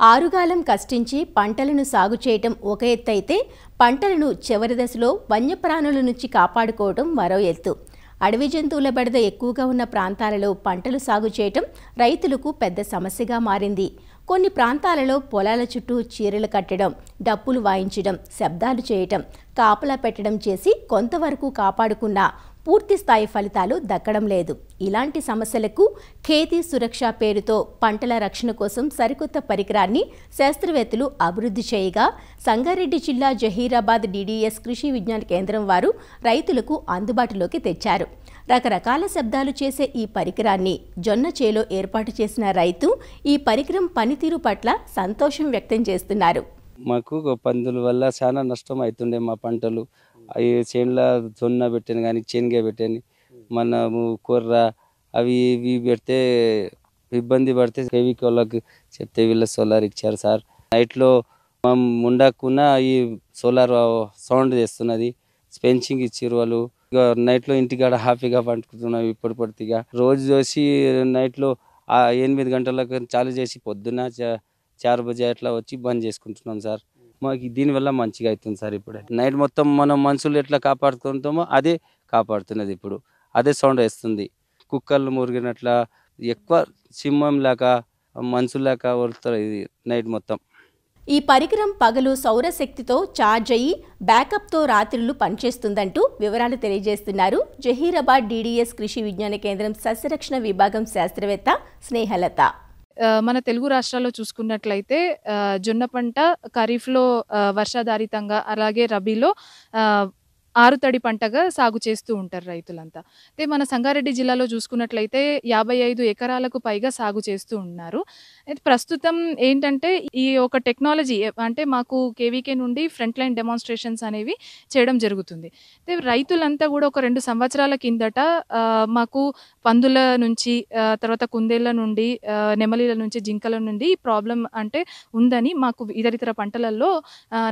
ఆరుగాలం కష్టించి పంటలను సాగు చేయటం ఒక ఎత్తైతే పంటలను చివరి దశలో వన్యప్రాణుల నుంచి కాపాడుకోవడం మరో ఎత్తు. అడవి జంతువుల బెడద ఎక్కువగా ఉన్న ప్రాంతాలలో పంటలు సాగు చేయటం రైతులకు పెద్ద సమస్యగా మారింది. కొన్ని ప్రాంతాలలో పొలాల చుట్టూ చీరలు కట్టడం, డప్పులు వాయించడం, శబ్దాలు చేయటం, కాపలా పెట్టడం చేసి కొంతవరకు కాపాడుకున్నా పూర్తి స్థాయి ఫలితాలు దక్కడం లేదు. ఇలాంటి సమస్యలకు ఖేతీ సురక్ష పేరుతో పంటల రక్షణ కోసం సరికొత్త పరికరాన్ని శాస్త్రవేత్తలు అభివృద్ధి చేయగా సంగారెడ్డి జిల్లా జహీరాబాద్ డిడిఎస్ కృషి విజ్ఞాన కేంద్రం వారు రైతులకు అందుబాటులోకి తెచ్చారు. రకరకాల శబ్దాలు చేసే ఈ పరికరాన్ని జొన్న చేలో ఏర్పాటు చేసిన రైతు ఈ పరికరం పనితీరు పట్ల సంతోషం వ్యక్తం చేస్తున్నారు. మాకు పందుల వల్ల చాలా నష్టం అవుతుండే. మా పంటలు అవి చేనులో జొన్న పెట్టాను కానీ శనగ పెట్టాను, మనము కొర్ర అవి ఇవి పెడితే ఇబ్బంది పడితే కేవీకోళ్ళకి చెప్తే వీళ్ళ సోలార్ ఇచ్చారు సార్. నైట్లో ఉండకున్నా ఈ సోలార్ సౌండ్ చేస్తున్నది, స్పెన్సింగ్ ఇచ్చారు వాళ్ళు. ఇక నైట్లో ఇంటికాడ హ్యాపీగా పండుకుంటున్నాం. ఇప్పుడు పడితే రోజు చూసి నైట్లో 8 గంటలకు చాలు చేసి పొద్దున 4 బజే అట్లా వచ్చి బంద్ చేసుకుంటున్నాం సార్. మాకు దీనివల్ల మంచిగా అవుతుంది సార్. ఇప్పుడు నైట్ మొత్తం మనం మనుషులు ఎట్లా కాపాడుకుంటామో అదే కాపాడుతున్నది. ఇప్పుడు అదే సౌండ్ వేస్తుంది. కుక్కలు మురిగినట్ల ఎక్కువ సింహం లాగా మనుషులాగా వరుతారు ఇది నైట్ మొత్తం. ఈ పరికరం పగలు సౌరశక్తితో ఛార్జ్ అయ్యి బ్యాకప్తో రాత్రులు పనిచేస్తుందంటూ వివరాలు తెలియజేస్తున్నారు జహీరాబాద్ డిడిఎస్ కృషి విజ్ఞాన కేంద్రం సస్యరక్షణ విభాగం శాస్త్రవేత్త స్నేహలత. మన తెలుగు రాష్ట్రాల్లో చూసుకున్నట్లయితే జొన్న పంట ఖరీఫ్లో వర్షాధారితంగా, అలాగే రబీలో ఆరుతడి పంటగా సాగు చేస్తూ ఉంటారు రైతులంతా. అయితే మన సంగారెడ్డి జిల్లాలో చూసుకున్నట్లయితే 55 ఎకరాలకు పైగా సాగు చేస్తూ ఉన్నారు. అయితే ప్రస్తుతం ఏంటంటే ఈ ఒక టెక్నాలజీ అంటే మాకు కేవీకే నుండి ఫ్రంట్ లైన్ డెమాన్స్ట్రేషన్స్ అనేవి చేయడం జరుగుతుంది. అయితే రైతులంతా కూడా ఒక 2 సంవత్సరాల కిందట మాకు పందుల నుంచి, తర్వాత కుందేళ్ల నుండి, నెమలిల నుంచి, జింకల నుండి ప్రాబ్లం అంటే ఉందని మాకు ఇతరితర పంటలలో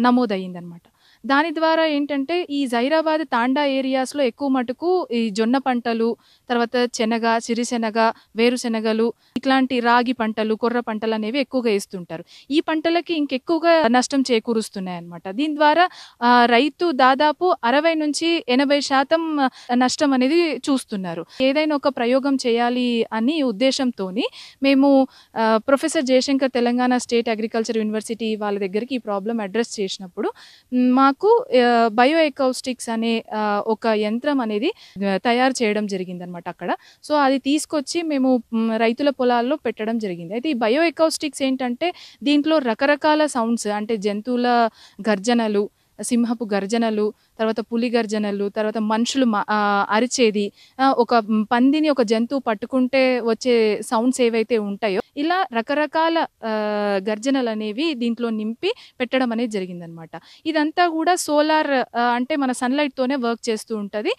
నమోదయ్యిందనమాట. దాని ద్వారా ఏంటంటే ఈ జైరాబాద్ తాండా ఏరియాస్లో ఎక్కువ మటుకు ఈ జొన్న పంటలు, తర్వాత శనగ, సిరిశెనగ, వేరుశెనగలు, ఇట్లాంటి రాగి పంటలు, కొర్ర పంటలు అనేవి ఎక్కువగా వేస్తుంటారు. ఈ పంటలకి ఇంకెక్కువగా నష్టం చేకూరుస్తున్నాయి అన్నమాట. దీని ద్వారా రైతు దాదాపు 60 నుంచి 80% నష్టం అనేది చూస్తున్నారు. ఏదైనా ఒక ప్రయోగం చేయాలి అని ఉద్దేశంతో మేము professor Jayashankar Telangana state agriculture university వాళ్ళ దగ్గరికి ఈ ప్రాబ్లం అడ్రస్ చేసినప్పుడు మాకు బయో ఎకౌస్టిక్స్ అనే ఒక యంత్రం అనేది తయారు చేయడం జరిగిందనమాట అక్కడ. సో అది తీసుకొచ్చి మేము రైతుల పొలాల్లో పెట్టడం జరిగింది. అయితే ఈ బయో ఎకౌస్టిక్స్ ఏంటంటే దీంట్లో రకరకాల సౌండ్స్ అంటే జంతువుల గర్జనలు, సింహపు గర్జనలు, తర్వాత పులి గర్జనలు, తర్వాత మనుషులు అరిచేది, ఒక పందిని ఒక జంతువు పట్టుకుంటే వచ్చే సౌండ్స్ ఏవైతే ఉంటాయో ఇలా రకరకాల గర్జనలు అనేవి దీంట్లో నింపి పెట్టడం అనేది జరిగిందనమాట. ఇదంతా కూడా సోలార్ అంటే మన సన్లైట్తోనే వర్క్ చేస్తూ ఉంటుంది.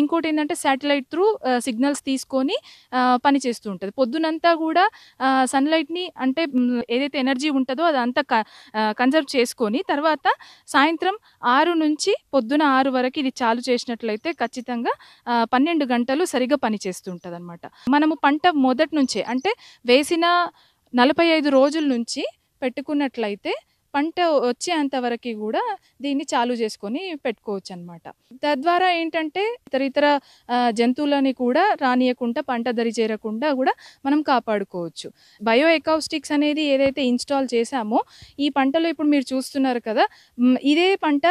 ఇంకోటి ఏంటంటే శాటిలైట్ త్రూ సిగ్నల్స్ తీసుకొని పని చేస్తూ ఉంటుంది. పొద్దునంతా కూడా సన్లైట్ని అంటే ఏదైతే ఎనర్జీ ఉంటుందో అదంతా కన్జర్వ్ చేసుకొని తర్వాత సాయంత్రం 6 నుంచి పొద్దున 6 వరకు ఇది చాలు చేసినట్లయితే ఖచ్చితంగా 12 గంటలు సరిగా పనిచేస్తూ ఉంటుంది అనమాట. మనము పంట మొదటి నుంచే అంటే వేసిన 45 రోజుల నుంచి పెట్టుకున్నట్లయితే పంట వచ్చేంత వరకు కూడా దీన్ని చాలు చేసుకొని పెట్టుకోవచ్చు అనమాట. తద్వారా ఏంటంటే ఇతర జంతువులని కూడా రానియకుండా, పంట దరి చేరకుండా కూడా మనం కాపాడుకోవచ్చు. బయో ఎకౌస్టిక్స్ అనేది ఏదైతే ఇన్స్టాల్ చేశామో ఈ పంటలో ఇప్పుడు మీరు చూస్తున్నారు కదా, ఇదే పంట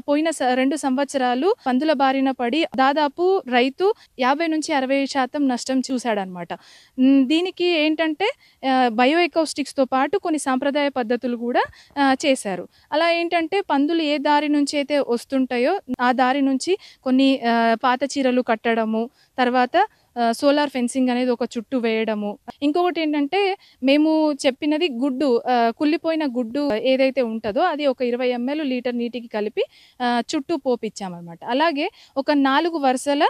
పోయిన 2 సంవత్సరాలు పందుల బారిన పడి దాదాపు రైతు 50 నుంచి 60% నష్టం చూశాడనమాట. దీనికి ఏంటంటే బయో ఎకౌస్టిక్స్తో పాటు కొన్ని సాంప్రదాయ పద్ధతులు కూడా చేశారు. అలా ఏంటంటే పందులు ఏ దారి నుంచి అయితే వస్తుంటాయో ఆ దారి నుంచి కొన్ని పాత చీరలు కట్టడము, తర్వాత సోలార్ ఫెన్సింగ్ అనేది ఒక చుట్టూ వేయడము. ఇంకొకటి ఏంటంటే మేము చెప్పినది గుడ్డు, కుళ్ళిపోయిన గుడ్డు ఏదైతే ఉంటుందో అది ఒక 20 ml లీటర్ నీటికి కలిపి చుట్టూ పోపిచ్చామన్నమాట. అలాగే ఒక 4 వరుసల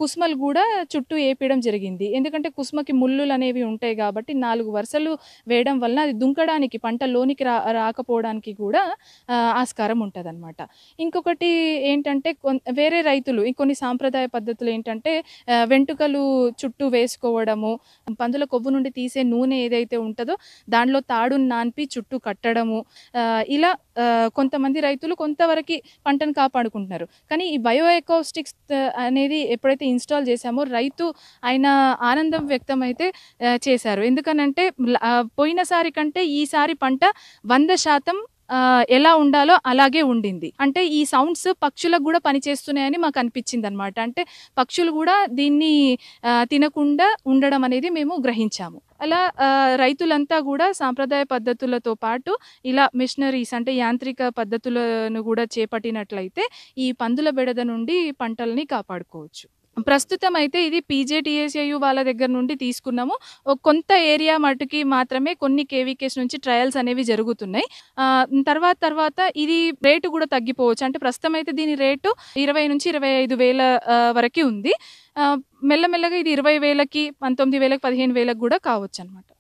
కుస్మలు కూడా చుట్టూ వేయడం జరిగింది. ఎందుకంటే కుస్మకి ముళ్ళులు అనేవి ఉంటాయి కాబట్టి 4 వరుసలు వేయడం వలన అది దుంకడానికి, పంట లోనికి రాకపోవడానికి కూడా ఆస్కారం ఉంటుంది అనమాట. ఇంకొకటి ఏంటంటే వేరే రైతులు ఇంకొన్ని సాంప్రదాయ పద్ధతులు ఏంటంటే వెంట్రుకలు చుట్టూ వేసుకోవడము, పందుల కొవ్వు నుండి తీసే నూనె ఏదైతే ఉంటుందో దానిలో తాడును నాన్పి చుట్టూ కట్టడము, ఇలా కొంతమంది రైతులు కొంతవరకు పంటను కాపాడుకుంటున్నారు. కానీ ఈ బయో ఎకోస్టిక్స్ అనేది ఎప్పుడైతే ఇన్స్టాల్ చేశామో రైతు ఆయన ఆనందం వ్యక్తం అయితే చేశారు. ఎందుకనంటే పోయినసారి కంటే ఈసారి పంట 100% ఎలా ఉండాలో అలాగే ఉండింది. అంటే ఈ సౌండ్స్ పక్షులకు కూడా పనిచేస్తున్నాయని మాకు అనిపించింది అనమాట. అంటే పక్షులు కూడా దీన్ని తినకుండా ఉండడం అనేది మేము గ్రహించాము. అలా రైతులంతా కూడా సాంప్రదాయ పద్ధతులతో పాటు ఇలా మిషనరీస్ అంటే యాంత్రిక పద్ధతులను కూడా చేపట్టినట్లయితే ఈ పందుల బెడద నుండి పంటల్ని కాపాడుకోవచ్చు. ప్రస్తుతం అయితే ఇది పీజేటీఎస్ఐయు వాళ్ళ దగ్గర నుండి తీసుకున్నాము. కొంత ఏరియా మటుకి మాత్రమే కొన్ని కేవీకేస్ నుంచి ట్రయల్స్ అనేవి జరుగుతున్నాయి. తర్వాత ఇది రేటు కూడా తగ్గిపోవచ్చు. అంటే ప్రస్తుతం అయితే దీని రేటు 20 నుంచి 25,000 వరకు ఉంది. మెల్లమెల్లగా ఇది 20,000కి 19,000కి 15,000కి కూడా కావచ్చు అనమాట.